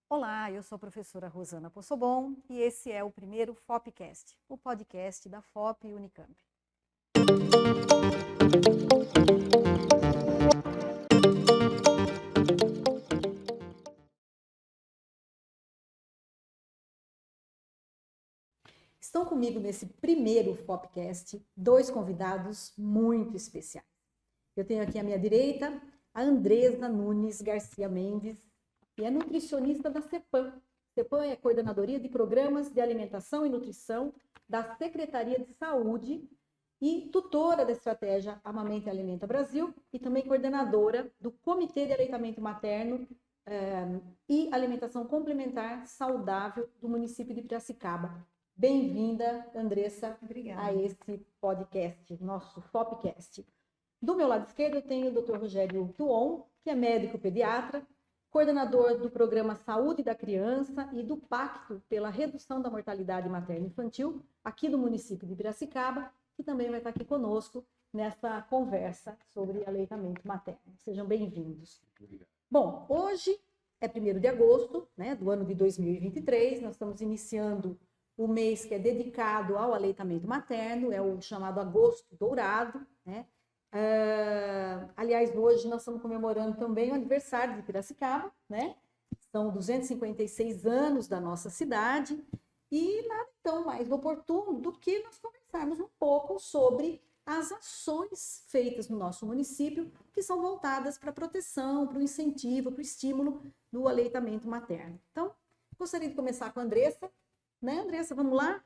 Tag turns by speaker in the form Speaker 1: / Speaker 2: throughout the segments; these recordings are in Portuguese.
Speaker 1: Olá, eu sou a professora Rosana Possobon e esse é o primeiro FOPcast, o podcast da FOP Unicamp. Estão comigo nesse primeiro FOPcast dois convidados muito especiais. Eu tenho aqui à minha direita a Andresa Nunes Garcia Mendes, que é nutricionista da CEPAM. CEPAM é a Coordenadoria de Programas de Alimentação e Nutrição da Secretaria de Saúde e tutora da estratégia Amamenta e Alimenta Brasil e também coordenadora do Comitê de Aleitamento Materno e Alimentação Complementar Saudável do município de Piracicaba. Bem-vinda, Andressa, a esse podcast, nosso FOPcast. Do meu lado esquerdo eu tenho o Dr. Rogério Tuon, que é médico pediatra, coordenador do programa Saúde da Criança e do Pacto pela Redução da Mortalidade Materna Infantil, aqui do município de Piracicaba, que também vai estar aqui conosco nessa conversa sobre aleitamento materno. Sejam bem-vindos. Bom, hoje é 1º de agosto, do ano de 2023, nós estamos iniciando o mês que é dedicado ao aleitamento materno, é o chamado Agosto Dourado, aliás, hoje nós estamos comemorando também o aniversário de Piracicaba, São 256 anos da nossa cidade e nada tão mais oportuno do que nós conversarmos um pouco sobre as ações feitas no nosso município que são voltadas para a proteção, para o incentivo, para o estímulo do aleitamento materno. Então, gostaria de começar com a Andressa. Andressa, vamos lá?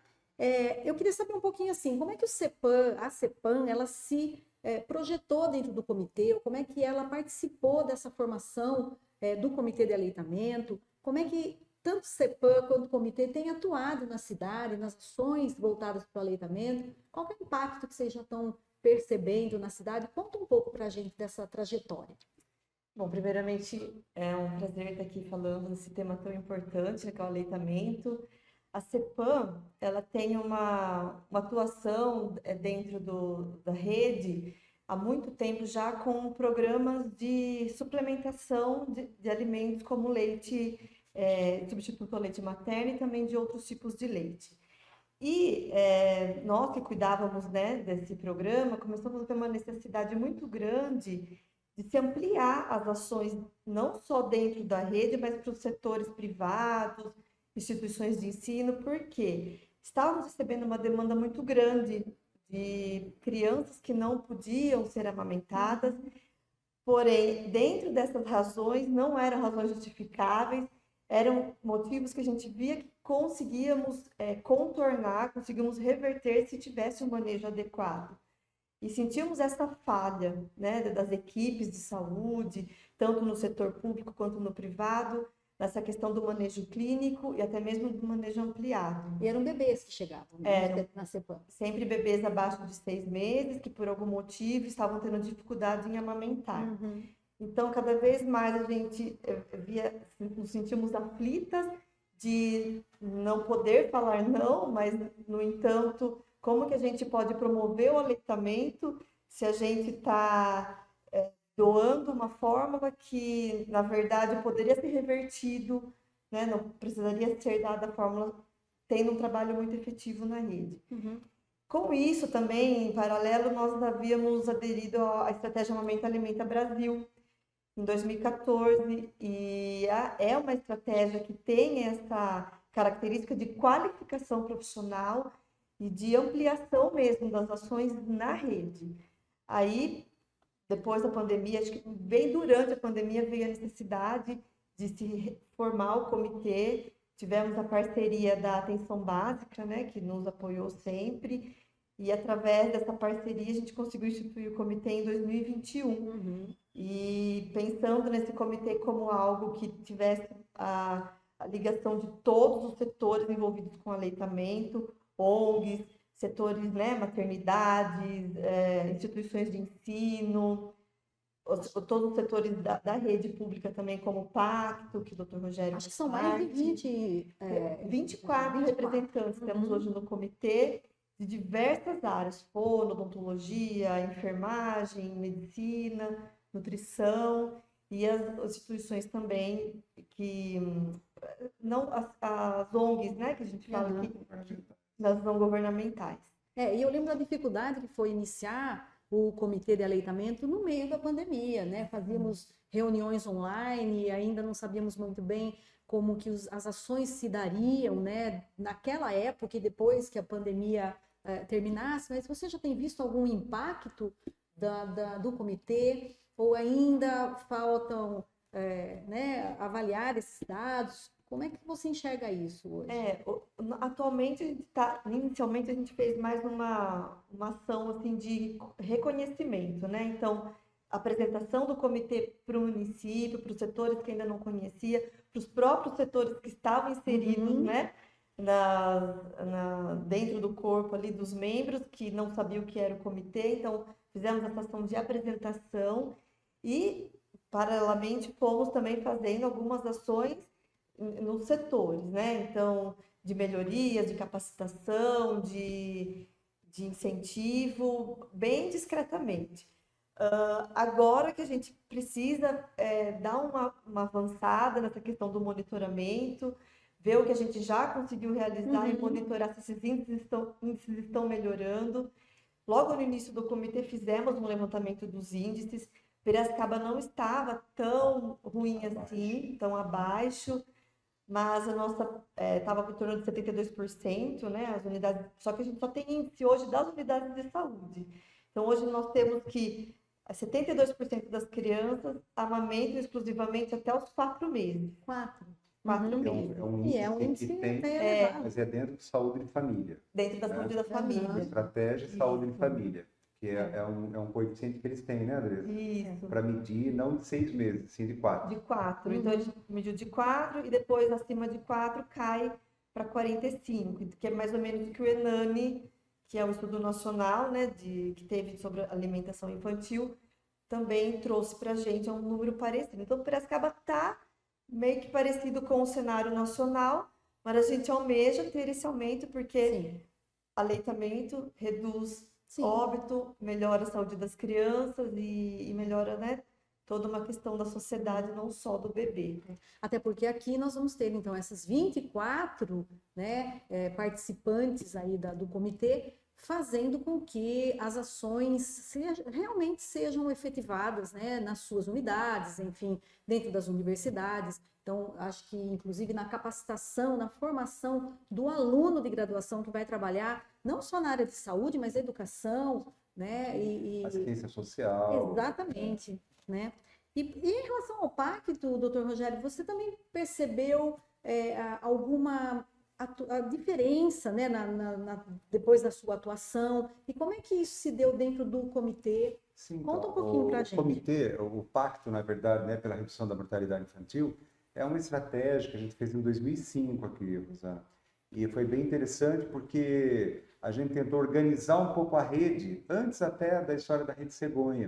Speaker 1: Eu queria saber um pouquinho assim, como é que a CEPAM, ela se projetou dentro do comitê, como é que ela participou dessa formação do comitê de aleitamento, como é que tanto CEPAM quanto o comitê têm atuado na cidade, nas ações voltadas para o aleitamento, qual é o impacto que vocês já estão percebendo na cidade? Conta um pouco para a gente dessa trajetória.
Speaker 2: Bom, primeiramente, é um prazer estar aqui falando desse tema tão importante, que é o aleitamento. A CEPAM, ela tem uma atuação dentro da rede há muito tempo já com programas de suplementação de alimentos como leite, substituto ao leite materno e também de outros tipos de leite. E nós que cuidávamos desse programa, começamos a ter uma necessidade muito grande de se ampliar as ações, não só dentro da rede, mas para os setores privados, instituições de ensino, porque estávamos recebendo uma demanda muito grande de crianças que não podiam ser amamentadas, porém, dentro dessas razões, não eram razões justificáveis, eram motivos que a gente via que conseguíamos contornar, conseguíamos reverter se tivesse um manejo adequado. E sentimos essa falha das equipes de saúde, tanto no setor público quanto no privado, nessa questão do manejo clínico e até mesmo do manejo ampliado.
Speaker 1: E eram bebês que chegavam na CEPAM?
Speaker 2: Sempre bebês abaixo de 6 meses, que por algum motivo estavam tendo dificuldade em amamentar.
Speaker 1: Uhum.
Speaker 2: Então, cada vez mais a gente nos sentimos aflitas de não poder falar não, mas, no entanto, como que a gente pode promover o aleitamento se a gente está doando uma fórmula que, na verdade, poderia ser revertido, não precisaria ser dada a fórmula, tendo um trabalho muito efetivo na rede.
Speaker 1: Uhum.
Speaker 2: Com isso, também, em paralelo, nós havíamos aderido à estratégia Amamenta e Alimenta Brasil, em 2014, e é uma estratégia que tem essa característica de qualificação profissional e de ampliação mesmo das ações na rede. Aí, depois da pandemia, acho que bem durante a pandemia veio a necessidade de se formar o comitê. Tivemos a parceria da Atenção Básica, que nos apoiou sempre, e através dessa parceria a gente conseguiu instituir o comitê em 2021.
Speaker 1: Uhum.
Speaker 2: E pensando nesse comitê como algo que tivesse a ligação de todos os setores envolvidos com aleitamento, ONGs, setores, maternidades, instituições de ensino, todos os setores da rede pública também, como o Pacto, que o Dr. Rogério
Speaker 1: Acho que são mais de
Speaker 2: 24 representantes temos hoje no comitê, de diversas áreas, fono, odontologia, enfermagem, medicina, nutrição, e as instituições também que não as ONGs, né, que a gente fala aqui, das não governamentais.
Speaker 1: E eu lembro da dificuldade que foi iniciar o comitê de aleitamento no meio da pandemia, né? Fazíamos reuniões online e ainda não sabíamos muito bem como que as ações se dariam, né? Naquela época e depois que a pandemia terminasse, mas você já tem visto algum impacto do comitê ou ainda faltam né, avaliar esses dados? Como é que você enxerga isso hoje?
Speaker 2: Atualmente, inicialmente a gente fez mais uma ação assim, de reconhecimento, né? Então, apresentação do comitê para o município, para os setores que ainda não conhecia, para os próprios setores que estavam inseridos, né? Dentro do corpo ali dos membros que não sabiam o que era o comitê. Então, fizemos essa ação de apresentação e, paralelamente, fomos também fazendo algumas ações nos setores, né? Então, de melhorias, de capacitação, de incentivo, bem discretamente. Agora que a gente precisa dar uma avançada nessa questão do monitoramento, ver o que a gente já conseguiu realizar e monitorar se esses índices estão melhorando. Logo no início do comitê fizemos um levantamento dos índices. Piracicaba não estava tão ruim assim, tão abaixo, mas a nossa estava em torno de 72%, né? As unidades, só que a gente só tem índice hoje das unidades de saúde. Então, hoje nós temos que 72% das crianças amamentam exclusivamente até os 4 meses.
Speaker 1: 4
Speaker 2: meses.
Speaker 3: É um índice que tem, mas é dentro de saúde de família.
Speaker 2: Dentro da saúde da família.
Speaker 3: Estratégia de saúde de família. Que é um coeficiente que eles têm, né, Andressa?
Speaker 2: Isso.
Speaker 3: Para medir não de 6 meses, sim de 4.
Speaker 2: De 4. Então, a gente mediu de 4 e depois, acima de 4, cai para 45, que é mais ou menos o que o ENANI, que é o estudo nacional, né, que teve sobre alimentação infantil, também trouxe para a gente um número parecido. Então, Piracicaba está meio que parecido com o cenário nacional, mas a gente almeja ter esse aumento porque aleitamento reduz óbito, melhora a saúde das crianças e melhora, né, toda uma questão da sociedade, não só do bebê.
Speaker 1: Até porque aqui nós vamos ter, então, essas 24 né, participantes aí do comitê, fazendo com que as ações realmente sejam efetivadas, né, nas suas unidades, enfim, dentro das universidades. Então, acho que, inclusive, na capacitação, na formação do aluno de graduação que vai trabalhar, não só na área de saúde, mas educação, né?
Speaker 3: Assistência social.
Speaker 1: Exatamente, né? E em relação ao pacto, doutor Rogério, você também percebeu alguma a diferença, né, depois da sua atuação, e como é que isso se deu dentro do comitê?
Speaker 3: Sim,
Speaker 1: conta um pouquinho para a gente.
Speaker 3: O comitê, o pacto, na verdade, né, pela redução da mortalidade infantil, é uma estratégia que a gente fez em 2005 aqui, Rosana. E foi bem interessante porque a gente tentou organizar um pouco a rede, antes até da história da Rede Cegonha,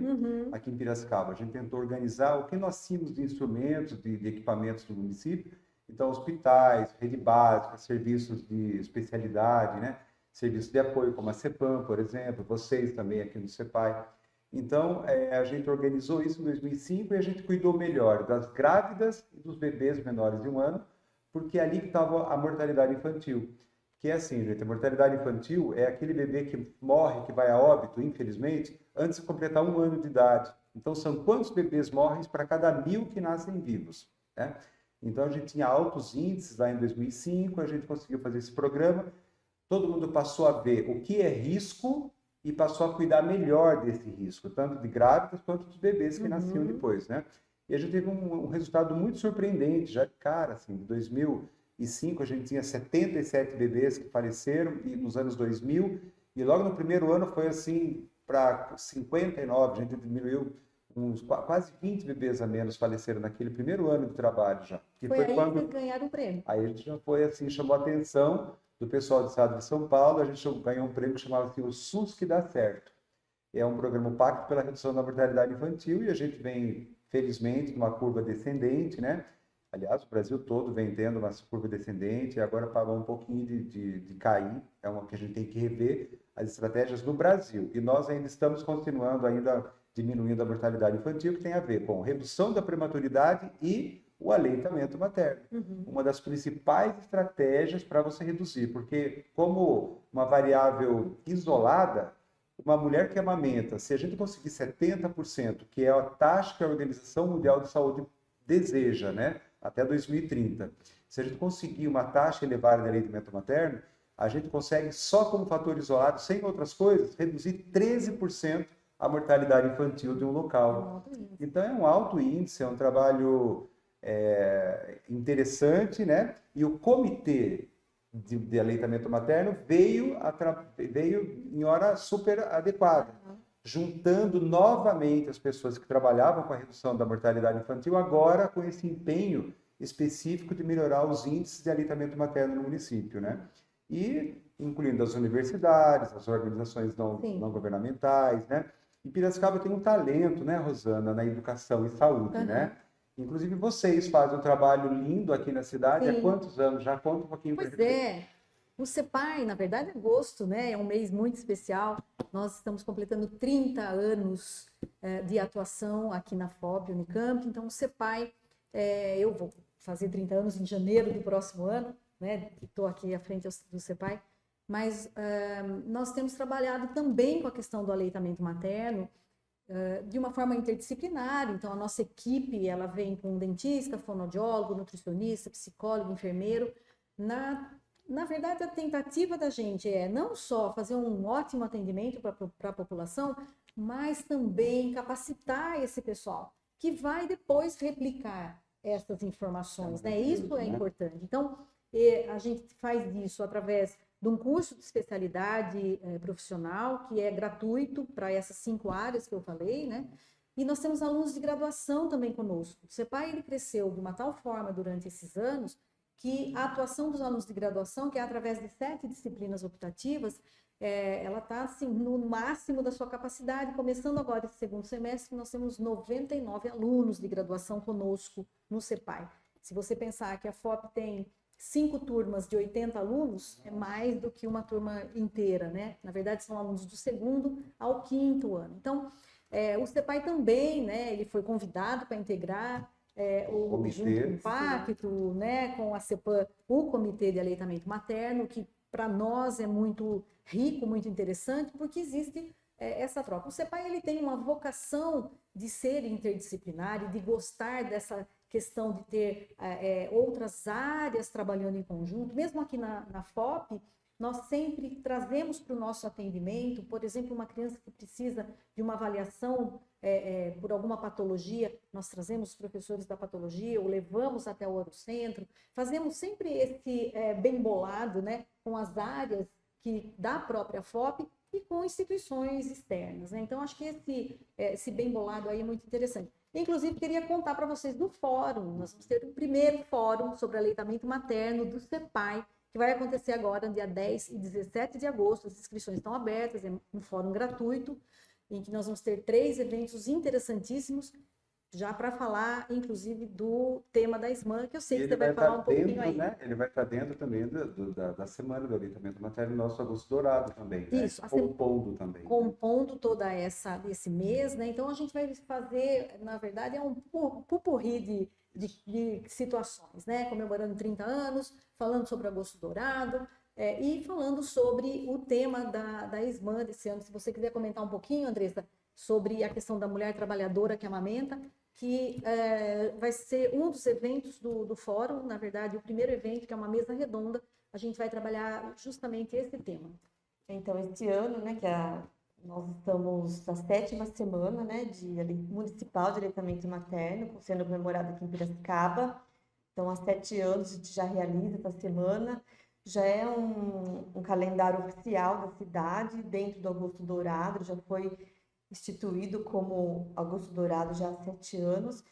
Speaker 3: aqui em Piracicaba. A gente tentou organizar o que nós tínhamos de instrumentos, de equipamentos do município. Então, hospitais, rede básica, serviços de especialidade, né? Serviços de apoio, como a CEPAM, por exemplo, vocês também aqui no CEPAI. Então, a gente organizou isso em 2005 e a gente cuidou melhor das grávidas e dos bebês menores de 1 ano, porque é ali que estava a mortalidade infantil. Que é assim, gente, a mortalidade infantil é aquele bebê que morre, que vai a óbito, infelizmente, antes de completar 1 ano de idade. Então, são quantos bebês morrem para cada 1000 que nascem vivos, né? Então, a gente tinha altos índices lá em 2005, a gente conseguiu fazer esse programa, todo mundo passou a ver o que é risco e passou a cuidar melhor desse risco, tanto de grávidas quanto dos bebês que nasciam depois, né? E a gente teve um resultado muito surpreendente, já de cara, assim, em 2005 a gente tinha 77 bebês que faleceram, e nos anos 2000, e logo no primeiro ano foi assim, para 59, a gente diminuiu quase 20 bebês a menos faleceram naquele primeiro ano de trabalho já.
Speaker 1: Que foi aí quando... que vocês ganharam o prêmio.
Speaker 3: Aí a gente já foi assim, chamou a atenção do pessoal do estado de São Paulo, a gente ganhou um prêmio que chamava assim, o SUS que dá certo. É um programa Pacto pela Redução da Mortalidade Infantil e a gente vem, felizmente, numa curva descendente, né? Aliás, o Brasil todo vem tendo uma curva descendente e agora parou um pouquinho de cair, é uma que a gente tem que rever as estratégias no Brasil. E nós ainda estamos continuando ainda diminuindo a mortalidade infantil, que tem a ver com redução da prematuridade e o aleitamento materno. Uma das principais estratégias para você reduzir, porque como uma variável isolada, uma mulher que amamenta, se a gente conseguir 70%, que é a taxa que a Organização Mundial de Saúde deseja, né, até 2030, se a gente conseguir uma taxa elevada de aleitamento materno, a gente consegue, só como fator isolado, sem outras coisas, reduzir 13% a mortalidade infantil de um local. Então, é um alto índice, é um trabalho interessante, né? E o comitê de aleitamento materno veio em hora super adequada, juntando novamente as pessoas que trabalhavam com a redução da mortalidade infantil, agora com esse empenho específico de melhorar os índices de aleitamento materno no município, né? E incluindo as universidades, as organizações não governamentais, né? E Piracicaba tem um talento, né, Rosana, na educação e saúde, né? Inclusive vocês fazem um trabalho lindo aqui na cidade. Há quantos anos? Já conta um pouquinho para a gente.
Speaker 1: Pois é. O CEPAI, na verdade, é agosto, né? É um mês muito especial. Nós estamos completando 30 anos de atuação aqui na FOP Unicamp. Então, o CEPAI, eu vou fazer 30 anos em janeiro do próximo ano, né? Estou aqui à frente do CEPAI. Mas nós temos trabalhado também com a questão do aleitamento materno de uma forma interdisciplinar. Então, a nossa equipe, ela vem com dentista, fonoaudiólogo, nutricionista, psicólogo, enfermeiro. Na verdade, a tentativa da gente é não só fazer um ótimo atendimento para a população, mas também capacitar esse pessoal, que vai depois replicar essas informações, né? Isso é importante. Então, a gente faz isso através de um curso de especialidade profissional, que é gratuito para essas 5 áreas que eu falei, né? E nós temos alunos de graduação também conosco. O CEPAI, ele cresceu de uma tal forma durante esses anos que a atuação dos alunos de graduação, que é através de 7 disciplinas optativas, ela está assim, no máximo da sua capacidade. Começando agora esse segundo semestre, nós temos 99 alunos de graduação conosco no CEPAI. Se você pensar que a FOP tem 5 turmas de 80 alunos, é mais do que uma turma inteira, né? Na verdade, são alunos do 2º ao 5º ano. Então, o CEPAI também, né? Ele foi convidado para integrar junto com o Pacto, né? Com a CEPAM, o Comitê de Aleitamento Materno, que para nós é muito rico, muito interessante, porque existe essa troca. O CEPAI, ele tem uma vocação de ser interdisciplinar e de gostar dessa questão de ter outras áreas trabalhando em conjunto. Mesmo aqui na FOP, nós sempre trazemos para o nosso atendimento, por exemplo, uma criança que precisa de uma avaliação por alguma patologia, nós trazemos os professores da patologia, ou levamos até o Orocentro, fazemos sempre esse bem bolado, né, com as áreas da própria FOP e com instituições externas, né? Então, acho que esse bem bolado aí é muito interessante. Inclusive, queria contar para vocês do fórum. Nós vamos ter o primeiro fórum sobre aleitamento materno do CEPAI, que vai acontecer agora no dia 10 e 17 de agosto. As inscrições estão abertas, é um fórum gratuito, em que nós vamos ter 3 eventos interessantíssimos, já para falar, inclusive, do tema da SMAN, que eu sei que você vai falar um pouquinho aí.
Speaker 3: Né? Ele vai estar dentro também da Semana do Aleitamento Materno, nosso Agosto Dourado também, né?
Speaker 1: Isso,
Speaker 3: compondo também.
Speaker 1: Compondo toda esse mês, né? Então, a gente vai fazer, na verdade, um pupurri de situações, né? Comemorando 30 anos, falando sobre Agosto Dourado, e falando sobre o tema da SMAN desse ano. Se você quiser comentar um pouquinho, Andressa, sobre a questão da mulher trabalhadora que amamenta, que vai ser um dos eventos do fórum, na verdade, o primeiro evento, que é uma mesa redonda, a gente vai trabalhar justamente esse tema.
Speaker 2: Então, este ano, né, nós estamos na 7ª semana, né, municipal de aleitamento materno, sendo comemorada aqui em Piracicaba. Então, há 7 anos a gente já realiza essa semana. Já é um calendário oficial da cidade, dentro do Agosto Dourado, já foi instituído como Agosto Dourado já há 7 anos.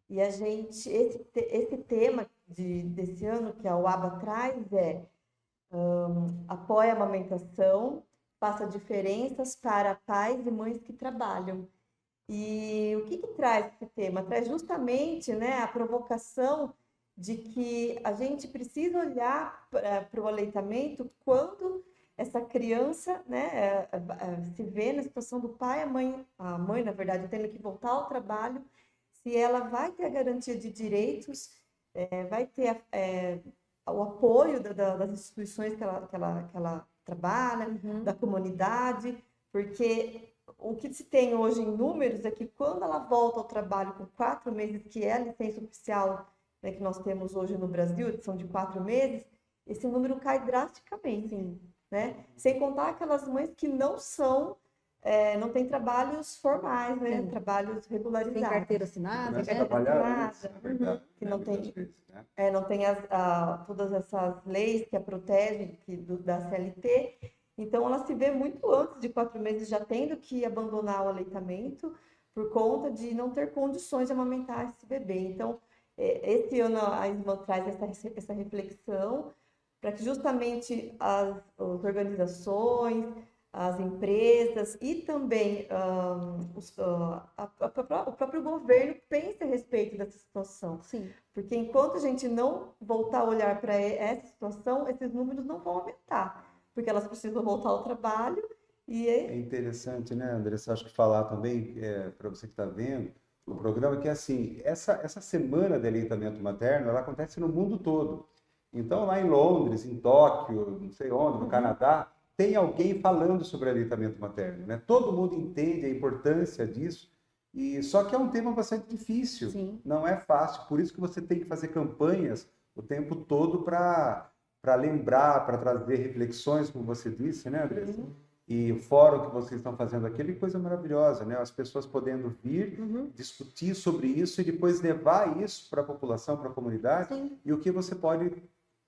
Speaker 2: E a gente, esse tema desse ano, que a UABA traz, apoia a amamentação, passa diferenças para pais e mães que trabalham. E o que traz esse tema? Traz justamente, né, a provocação de que a gente precisa olhar para o aleitamento quando essa criança, né, se vê na situação do pai, a mãe, na verdade, tendo que voltar ao trabalho, se ela vai ter a garantia de direitos, vai ter o apoio das instituições que ela trabalha, da comunidade, porque o que se tem hoje em números é que quando ela volta ao trabalho com 4 meses, que é a licença oficial, né, que nós temos hoje no Brasil, que são de 4 meses, esse número cai drasticamente, né? Sem contar aquelas mães que não têm trabalhos formais, né? Trabalhos regularizados.
Speaker 1: Tem carteira assinada.
Speaker 3: Começa a trabalhar antes, na verdade,
Speaker 2: que não tem,
Speaker 3: muitas vezes, né?
Speaker 2: não tem todas essas leis que a protegem da CLT. Então, ela se vê muito antes de 4 meses já tendo que abandonar o aleitamento por conta de não ter condições de amamentar esse bebê. Então, esse ano a ISMAN traz essa reflexão para que justamente as organizações, as empresas e também o próprio governo pense a respeito dessa situação.
Speaker 1: Sim.
Speaker 2: Porque enquanto a gente não voltar a olhar para essa situação, esses números não vão aumentar, porque elas precisam voltar ao trabalho e...
Speaker 3: É interessante, né, Andressa, acho que falar também, para você que está vendo, o programa que é assim, essa semana de aleitamento materno, ela acontece no mundo todo. Então, lá em Londres, em Tóquio, não sei onde, no Canadá, tem alguém falando sobre aleitamento materno, né? Todo mundo entende a importância disso, e só que é um tema bastante difícil,
Speaker 1: Sim.
Speaker 3: não é fácil, por isso que você tem que fazer campanhas o tempo todo para lembrar, para trazer reflexões, como você disse, né, Andressa? E o fórum que vocês estão fazendo aqui é coisa maravilhosa, né? As pessoas podendo vir, discutir sobre isso e depois levar isso para a população, para a comunidade,
Speaker 1: Sim.
Speaker 3: e o que você pode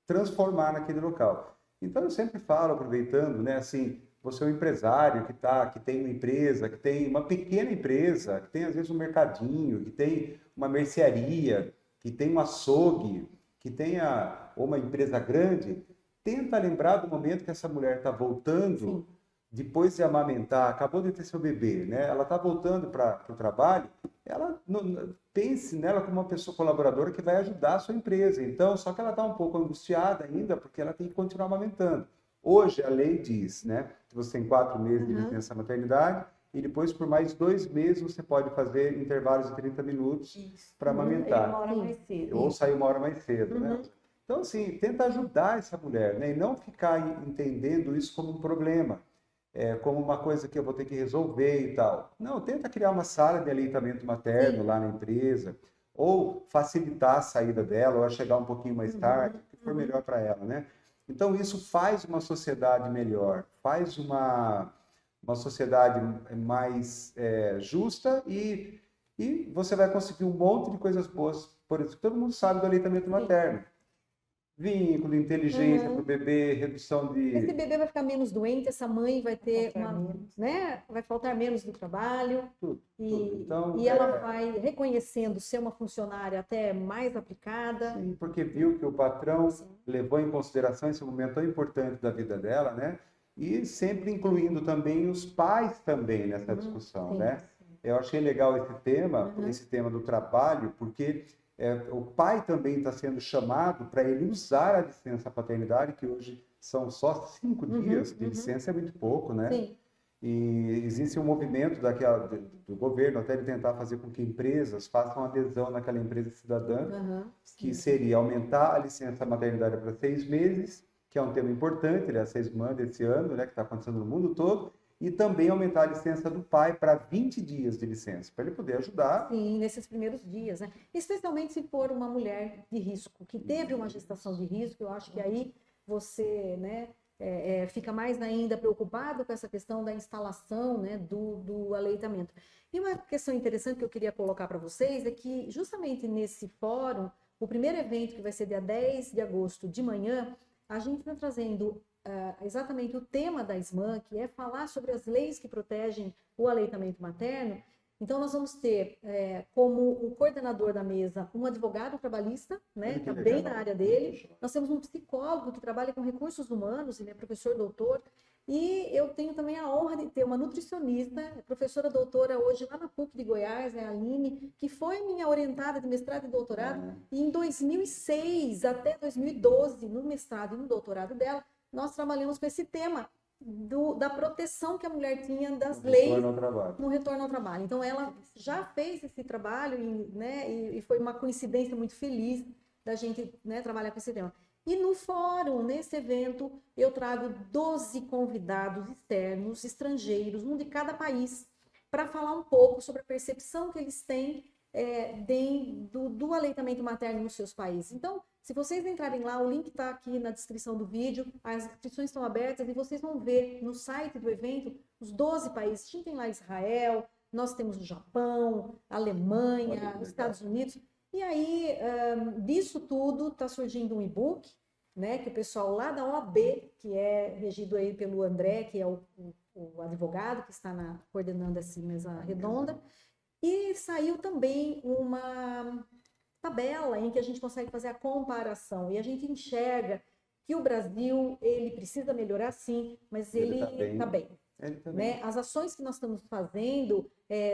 Speaker 3: transformar naquele local. Então, eu sempre falo, aproveitando, né, assim, você é um empresário que tem uma empresa, que tem uma pequena empresa, que tem, às vezes, um mercadinho, que tem uma mercearia, que tem um açougue, que tenha uma empresa grande, tenta lembrar do momento que essa mulher está voltando,
Speaker 1: Sim.
Speaker 3: depois de amamentar, acabou de ter seu bebê, né? Ela está voltando para o trabalho, ela pense nela como uma pessoa colaboradora que vai ajudar a sua empresa. Então, só que ela está um pouco angustiada ainda, porque ela tem que continuar amamentando. Hoje, a lei diz, né, que você tem 4 meses de licença maternidade e depois, por mais 2 meses, você pode fazer intervalos de 30 minutos para amamentar.
Speaker 2: Uma hora mais cedo.
Speaker 3: Ou sair uma hora mais cedo, né? Então, assim, tenta ajudar essa mulher, né? E não ficar entendendo isso como um problema. Como uma coisa que eu vou ter que resolver e tal. Não, tenta criar uma sala de aleitamento materno lá na empresa, ou facilitar a saída dela, ou a chegar um pouquinho mais tarde, o que for melhor para ela, né? Então, isso faz uma sociedade melhor, faz uma sociedade mais justa e você vai conseguir um monte de coisas boas. Por isso, todo mundo sabe do aleitamento materno. Vínculo, inteligência para o bebê, redução de...
Speaker 1: Esse bebê vai ficar menos doente, essa mãe vai ter vai faltar menos do trabalho.
Speaker 3: Tudo.
Speaker 1: E
Speaker 3: Então,
Speaker 1: ela vai reconhecendo ser uma funcionária até mais aplicada.
Speaker 3: Sim, porque viu que o patrão levou em consideração esse momento tão importante da vida dela, né? E sempre incluindo também os pais também nessa discussão, né? Eu achei legal esse tema do trabalho, porque o pai também está sendo chamado para ele usar a licença paternidade, que hoje são só 5 dias de licença, é muito pouco, né?
Speaker 1: Sim.
Speaker 3: E existe um movimento do governo até de tentar fazer com que empresas façam adesão naquela empresa cidadã, que seria aumentar a licença maternidade para 6 meses, que é um tema importante, ele é a SESMAN desse ano, né, que está acontecendo no mundo todo, e também aumentar a licença do pai para 20 dias de licença, para ele poder ajudar.
Speaker 1: Sim, nesses primeiros dias, né? Especialmente se for uma mulher de risco, que teve uma gestação de risco, eu acho que aí você, né, fica mais ainda preocupado com essa questão da instalação, né, do aleitamento. E uma questão interessante que eu queria colocar para vocês é que justamente nesse fórum, o primeiro evento que vai ser dia 10 de agosto de manhã, a gente está trazendo exatamente o tema da ISMAN, que é falar sobre as leis que protegem o aleitamento materno. Então, nós vamos ter como o coordenador da mesa um advogado trabalhista, né, também na área dele. Nós temos um psicólogo que trabalha com recursos humanos, ele é professor doutor. E eu tenho também a honra de ter uma nutricionista, professora doutora hoje lá na PUC de Goiás, a Aline, que foi minha orientada de mestrado e doutorado. E em 2006 até 2012, no mestrado e no doutorado dela, nós trabalhamos com esse tema da proteção que a mulher tinha das
Speaker 3: No
Speaker 1: leis
Speaker 3: retorno ao trabalho.
Speaker 1: no retorno ao trabalho. Então, ela já fez esse trabalho e foi uma coincidência muito feliz da gente, né, trabalhar com esse tema. E no fórum, nesse evento, eu trago 12 convidados externos, estrangeiros, um de cada país, para falar um pouco sobre a percepção que eles têm do aleitamento materno nos seus países. Então, se vocês entrarem lá, o link está aqui na descrição do vídeo, as inscrições estão abertas e vocês vão ver no site do evento os 12 países. A gente tem lá Israel, nós temos o Japão, a Alemanha, os Estados Unidos. E aí, disso tudo, está surgindo um e-book, né, que o pessoal lá da OAB, que é regido aí pelo André, que é o advogado que está coordenando essa mesa redonda, e saiu também uma tabela em que a gente consegue fazer a comparação, e a gente enxerga que o Brasil, ele precisa melhorar sim, mas ele está bem. Né? As ações que nós estamos fazendo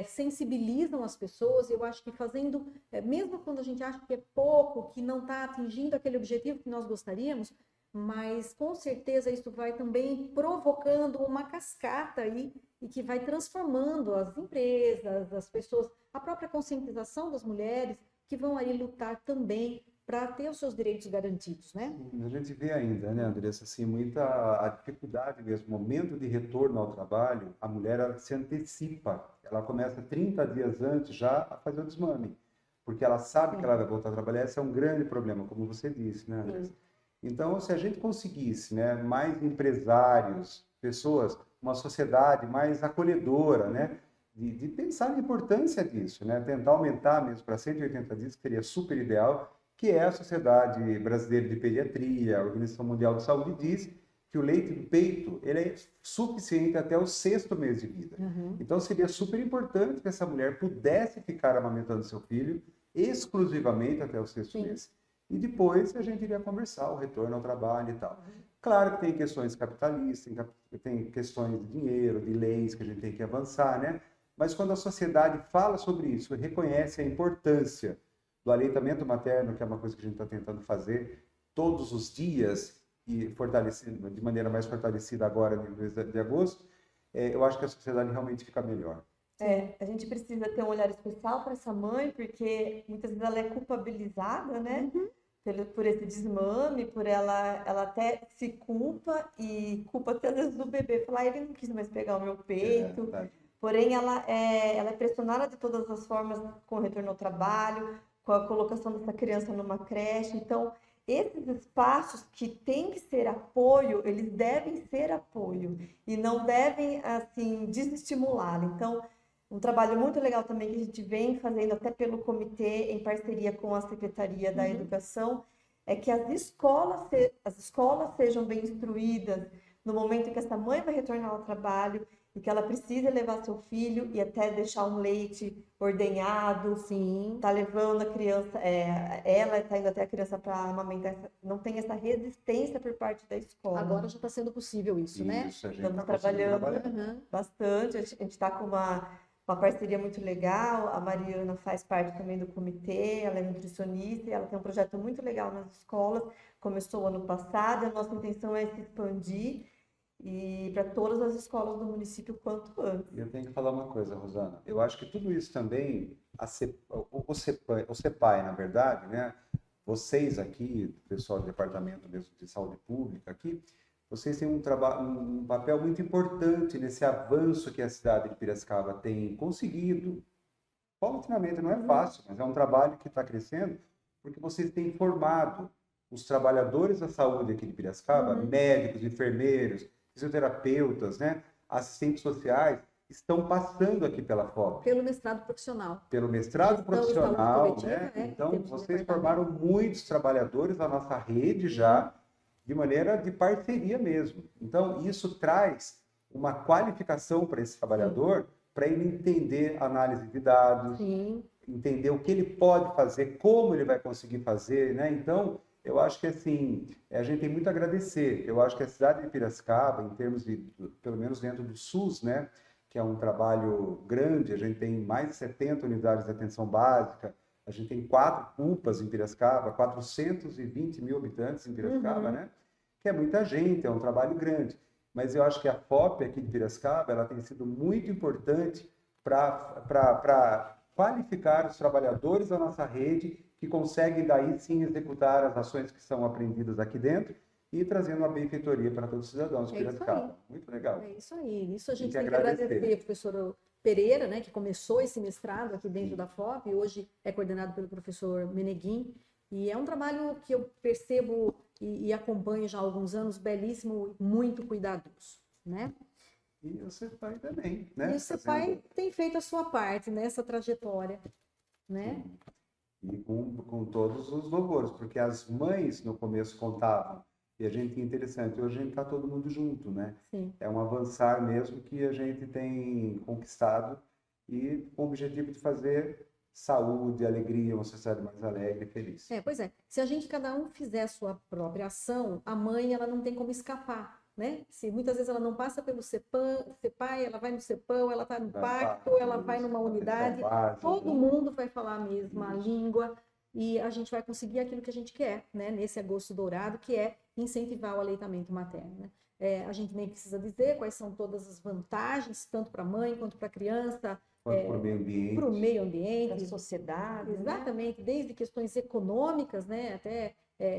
Speaker 1: sensibilizam as pessoas. Eu acho que fazendo, mesmo quando a gente acha que é pouco, que não está atingindo aquele objetivo que nós gostaríamos, mas com certeza isso vai também provocando uma cascata aí e que vai transformando as empresas, as pessoas, a própria conscientização das mulheres que vão aí lutar também para ter os seus direitos garantidos, né?
Speaker 3: A gente vê ainda, né, Andressa, assim, muita a dificuldade mesmo, momento de retorno ao trabalho, a mulher ela se antecipa, ela começa 30 dias antes já a fazer o desmame, porque ela sabe que ela vai voltar a trabalhar. Esse é um grande problema, como você disse, né, Andressa? Então, se a gente conseguisse, né, mais empresários, pessoas, uma sociedade mais acolhedora, né, de pensar na importância disso, né, tentar aumentar mesmo para 180 dias, que seria super ideal, que é a Sociedade Brasileira de Pediatria, a Organização Mundial de Saúde diz que o leite do peito ele é suficiente até o 6º mês de vida. Então, seria super importante que essa mulher pudesse ficar amamentando seu filho exclusivamente até o 6º mês. E depois a gente iria conversar o retorno ao trabalho e tal. Claro que tem questões capitalistas, tem questões de dinheiro, de leis que a gente tem que avançar, né? Mas quando a sociedade fala sobre isso, reconhece a importância do aleitamento materno, que é uma coisa que a gente está tentando fazer todos os dias e fortalecido de maneira mais fortalecida agora no mês de agosto, eu acho que a sociedade realmente fica melhor.
Speaker 2: A gente precisa ter um olhar especial para essa mãe, porque muitas vezes ela é culpabilizada, né? Por esse desmame, por ela até se culpa e culpa até às vezes do bebê, falar, ele não quis mais pegar o meu peito. Porém, ela é pressionada de todas as formas com o retorno ao trabalho, com a colocação dessa criança numa creche. Então, esses espaços que têm que ser apoio, eles devem ser apoio e não devem, assim, desestimulá-la. Então, um trabalho muito legal também que a gente vem fazendo até pelo comitê, em parceria com a Secretaria da Educação, é que as escolas sejam bem instruídas no momento em que essa mãe vai retornar ao trabalho e que ela precisa levar seu filho e até deixar um leite ordenhado, tá levando a criança, ela está indo até a criança para amamentar, não tem essa resistência por parte da escola.
Speaker 1: Agora já está sendo possível isso, né?
Speaker 2: Estamos trabalhando bastante, a gente está com uma parceria muito legal. A Mariana faz parte também do comitê, ela é nutricionista e ela tem um projeto muito legal nas escolas, começou ano passado, a nossa intenção é se expandir e para todas as escolas do município quanto antes.
Speaker 3: Eu tenho que falar uma coisa, Rosana. Eu acho que tudo isso também, o CEPAI, na verdade, né? Vocês aqui, o pessoal do Departamento de Saúde Pública aqui, vocês têm um papel muito importante nesse avanço que a cidade de Piracicaba tem conseguido. Paulatinamente, não é fácil, mas é um trabalho que está crescendo, porque vocês têm formado os trabalhadores da saúde aqui de Piracicaba, médicos, enfermeiros, fisioterapeutas, né, assistentes sociais, estão passando aqui pela FOP.
Speaker 1: Pelo mestrado profissional.
Speaker 3: Pelo mestrado profissional, né? Então, vocês formaram muitos trabalhadores da nossa rede já, de maneira de parceria mesmo. Então, isso traz uma qualificação para esse trabalhador, para ele entender análise de dados, entender o que ele pode fazer, como ele vai conseguir fazer, né? Então, eu acho que, assim, a gente tem muito a agradecer. Eu acho que a cidade de Piracicaba, em termos de, pelo menos dentro do SUS, né, que é um trabalho grande, a gente tem mais de 70 unidades de atenção básica, a gente tem 4 UPAs em Piracicaba, 420 mil habitantes em Piracicaba, né, que é muita gente, é um trabalho grande. mas eu acho que a FOP aqui de Piracicaba, ela tem sido muito importante para qualificar os trabalhadores da nossa rede, que conseguem daí sim executar as ações que são aprendidas aqui dentro e trazendo uma benfeitoria para todos os cidadãos de Piracicaba. Muito legal.
Speaker 1: É isso aí. Isso a gente
Speaker 3: Tem
Speaker 1: tem
Speaker 3: que
Speaker 1: que agradecer
Speaker 3: agradecer.
Speaker 1: ao professor Pereira, né, que começou esse mestrado aqui dentro da FOP, e hoje é coordenado pelo professor Meneguin. E é um trabalho que eu percebo e acompanho já há alguns anos, belíssimo, muito cuidadoso, né?
Speaker 3: E o CEPAI também, né?
Speaker 1: E o CEPAI tem feito a sua parte nessa trajetória, né?
Speaker 3: E com todos os louvores, porque as mães no começo contavam, e a gente é interessante, hoje a gente está todo mundo junto, né?
Speaker 1: Sim.
Speaker 3: É um avançar mesmo que a gente tem conquistado e com o objetivo de fazer saúde, alegria, uma sociedade mais alegre e feliz.
Speaker 1: Pois é. Se a gente cada um fizer a sua própria ação, a mãe ela não tem como escapar, né? Se muitas vezes ela não passa pelo CEPAI, ela vai no CEPAM, ela está no pacto, ela vai numa unidade, todo mundo vai falar a mesma língua e a gente vai conseguir aquilo que a gente quer, né? Nesse agosto dourado, que é incentivar o aleitamento materno, né? A gente nem precisa dizer quais são todas as vantagens, tanto para a mãe quanto para a criança,
Speaker 3: para o
Speaker 1: meio ambiente,
Speaker 2: para a sociedade.
Speaker 1: Exatamente, né? Desde questões econômicas, né, até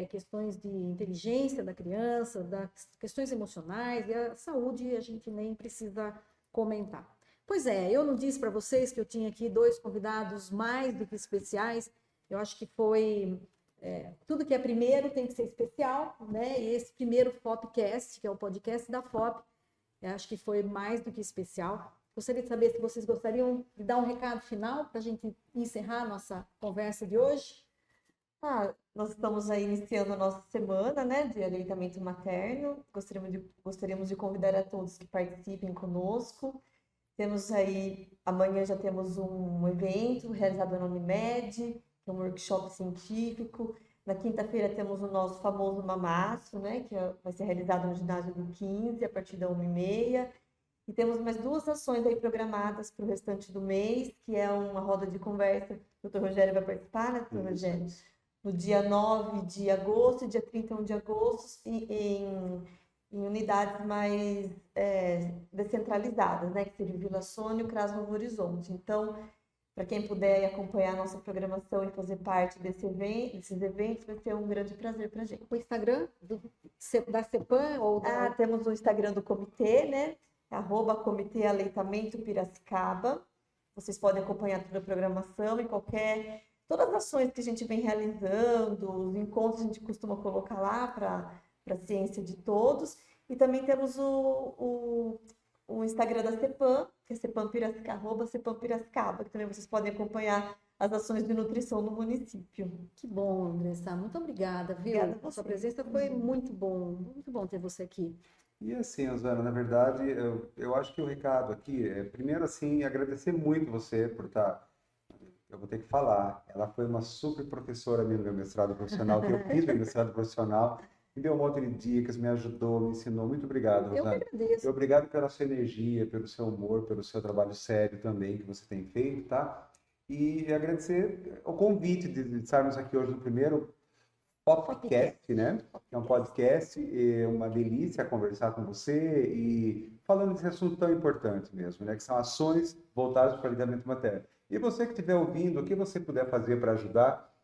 Speaker 1: questões de inteligência da criança, questões emocionais, e a saúde a gente nem precisa comentar. Pois é, eu não disse para vocês que eu tinha aqui 2 convidados mais do que especiais. Eu acho que foi... tudo que é primeiro tem que ser especial, né? E esse primeiro FOPcast, que é o podcast da FOP, eu acho que foi mais do que especial. Gostaria de saber se vocês gostariam de dar um recado final para a gente encerrar a nossa conversa de hoje.
Speaker 2: Nós estamos aí iniciando a nossa semana, né, de aleitamento materno. Gostaríamos de convidar a todos que participem conosco. Temos aí, amanhã já temos um evento realizado na Unimed, que é um workshop científico. Na quinta-feira temos o nosso famoso mamaço, né, que vai ser realizado no ginásio do 15, a partir da 1h30. E temos mais 2 ações aí programadas para o restante do mês, que é uma roda de conversa. O Dr. Rogério vai participar, né, Dr. Rogério? No dia 9 de agosto e dia 31 de agosto, em unidades mais descentralizadas, né, que seria Vila Sônia e o CRAS Novo Horizonte. Então, para quem puder acompanhar a nossa programação e fazer parte desses eventos, vai ser um grande prazer para a gente.
Speaker 1: O Instagram da CEPAM?
Speaker 2: Temos o Instagram do comitê, né? @Comitê Aleitamento Piracicaba. Vocês podem acompanhar toda a programação e todas as ações que a gente vem realizando, os encontros a gente costuma colocar lá para a ciência de todos. E também temos o Instagram da CEPAM, que é CEPAM Piracicaba, CEPAM Piracicaba, que também vocês podem acompanhar as ações de nutrição no município.
Speaker 1: Que bom, Andressa. Muito obrigada, viu?
Speaker 2: Obrigada a você.
Speaker 1: Sua presença foi muito bom ter você aqui.
Speaker 3: E assim, Osana, na verdade, eu acho que o recado aqui é, primeiro assim, agradecer muito você por estar... Eu vou ter que falar, ela foi uma super professora minha no meu mestrado profissional, que eu fiz meu mestrado profissional, me deu um monte de dicas, me ajudou, me ensinou. Muito obrigado, Rosana.
Speaker 1: Eu que agradeço.
Speaker 3: E obrigado pela sua energia, pelo seu humor, pelo seu trabalho sério também que você tem feito, tá? E agradecer o convite de estarmos aqui hoje no primeiro podcast, né? É um podcast, é uma delícia conversar com você e falando desse assunto tão importante mesmo, né? Que são ações voltadas para o aleitamento materno. E você que estiver ouvindo, o que você puder fazer para ajudar,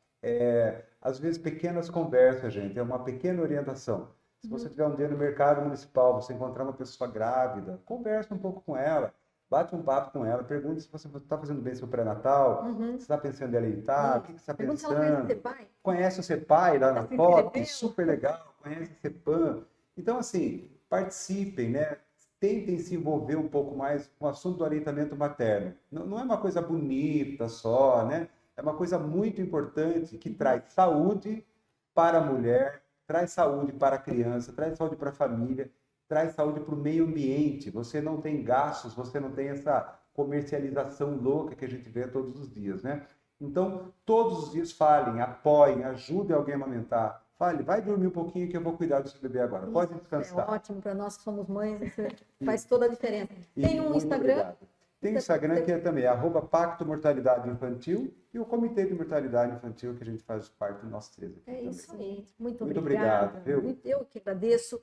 Speaker 3: às vezes pequenas conversas, gente, é uma pequena orientação. Se você estiver um dia no mercado municipal, você encontrar uma pessoa grávida, conversa um pouco com ela, bate um papo com ela, pergunta se você está fazendo bem seu pré-natal, se está pensando em aleitar, o que você está pensando.
Speaker 1: Se ela conhece o CEPAI.
Speaker 3: Conhece o CEPAI lá na FOP, super legal, conhece o CEPAM. Então, assim, participem, né? Tentem se envolver um pouco mais com o assunto do aleitamento materno. Não é uma coisa bonita só, né? É uma coisa muito importante que traz saúde para a mulher, traz saúde para a criança, traz saúde para a família, traz saúde para o meio ambiente. Você não tem gastos, você não tem essa comercialização louca que a gente vê todos os dias, né? Então, todos os dias falem, apoiem, ajudem alguém a amamentar. Fale, vai dormir um pouquinho que eu vou cuidar do seu bebê agora.
Speaker 1: Isso
Speaker 3: pode descansar.
Speaker 1: É ótimo para nós que somos mães, isso faz toda a diferença.
Speaker 3: E
Speaker 1: Tem um
Speaker 3: muito
Speaker 1: Instagram?
Speaker 3: obrigado. Tem um Instagram que é também @Pacto Mortalidade Infantil e o Comitê de Mortalidade Infantil, que a gente faz parte, nós três aqui
Speaker 1: É
Speaker 3: também.
Speaker 1: isso aí. Muito
Speaker 3: Muito
Speaker 1: obrigada.
Speaker 3: obrigado, viu?
Speaker 1: Eu que agradeço.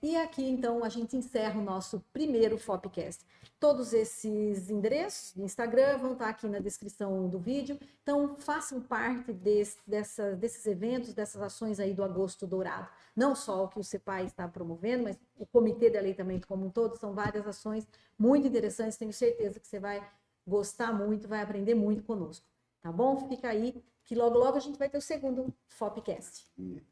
Speaker 1: E aqui, então, a gente encerra o nosso primeiro Fopcast. Todos esses endereços do Instagram vão estar aqui na descrição do vídeo. Então, façam parte desses eventos, dessas ações aí do Agosto Dourado. Não só o que o CEPAI está promovendo, mas o Comitê de Aleitamento como um todo. São várias ações muito interessantes. Tenho certeza que você vai gostar muito, vai aprender muito conosco. Tá bom? Fica aí, que logo, logo a gente vai ter o segundo Fopcast.
Speaker 3: E-